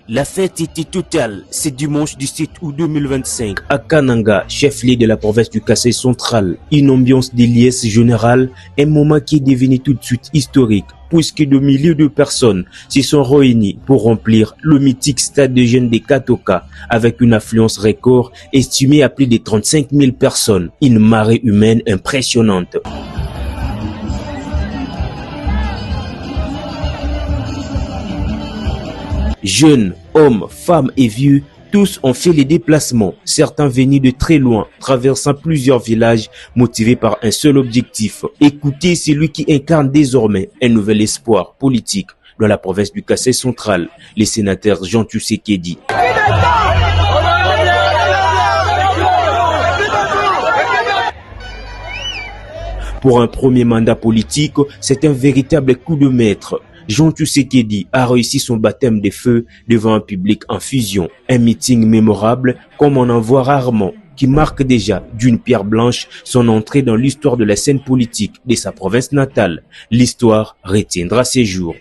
La fête était totale. C'est dimanche 17 août 2025 à Kananga, chef-lieu de la province du Kasaï central. Une ambiance de liesse générale, un moment qui est devenu tout de suite historique, puisque de milliers de personnes se sont réunies pour remplir le mythique stade de jeunes de Katoka avec une affluence record estimée à plus de 35 000 personnes. Une marée humaine impressionnante. Jeunes, hommes, femmes et vieux, tous ont fait les déplacements, certains venus de très loin, traversant plusieurs villages, motivés par un seul objectif. Écoutez celui qui incarne désormais un nouvel espoir politique dans la province du Kasaï central, le sénateur Jean Tshisekedi. Pour un premier mandat politique, c'est un véritable coup de maître. Jean Tshisekedi a réussi son baptême de feu devant un public en fusion. Un meeting mémorable comme on en voit rarement, qui marque déjà d'une pierre blanche son entrée dans l'histoire de la scène politique de sa province natale. L'histoire retiendra ses jours.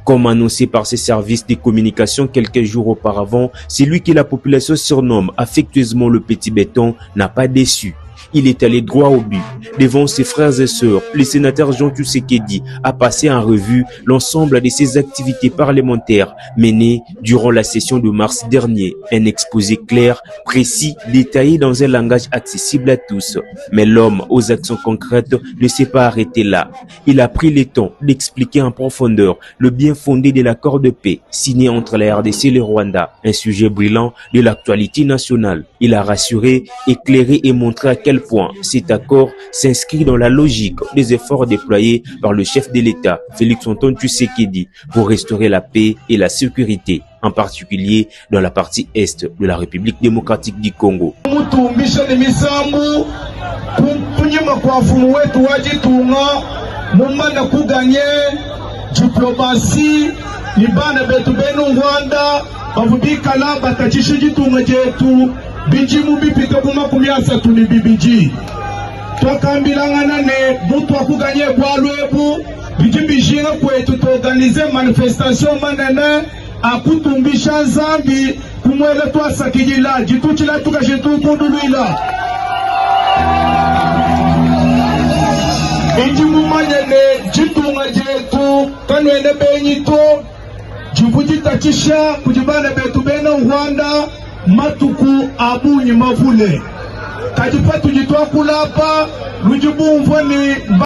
Comme annoncé par ses services de communication quelques jours auparavant, celui que la population surnomme affectueusement le petit béton n'a pas déçu. Il est allé droit au but. Devant ses frères et sœurs, le sénateur Jean Tshisekedi a passé en revue l'ensemble de ses activités parlementaires menées durant la session de mars dernier. Un exposé clair, précis, détaillé dans un langage accessible à tous. Mais l'homme aux actions concrètes ne s'est pas arrêté là. Il a pris le temps d'expliquer en profondeur le bien fondé de l'accord de paix signé entre la RDC et le Rwanda, un sujet brillant de l'actualité nationale. Il a rassuré, éclairé et montré à quel point cet accord s'inscrit dans la logique des efforts déployés par le chef de l'État, Félix Antoine Tshisekedi, pour restaurer la paix et la sécurité, en particulier dans la partie est de la République démocratique du Congo. Bijimu bipito kuma kumiasa tuni bibiji twakambilangana ne mutu akuganye bwalwebu bijibijinga kwetu tuorganize manifestation manene akutumbisha zambi kumwele twasakijila jituchila tukashitukunduluila bijimu manyene jitunga jetu kanwene benyito jivujitachisha kujibane betu bena Rwanda matuku abunyi mavule kajipatu jitwa kulapa lujibumvwa ni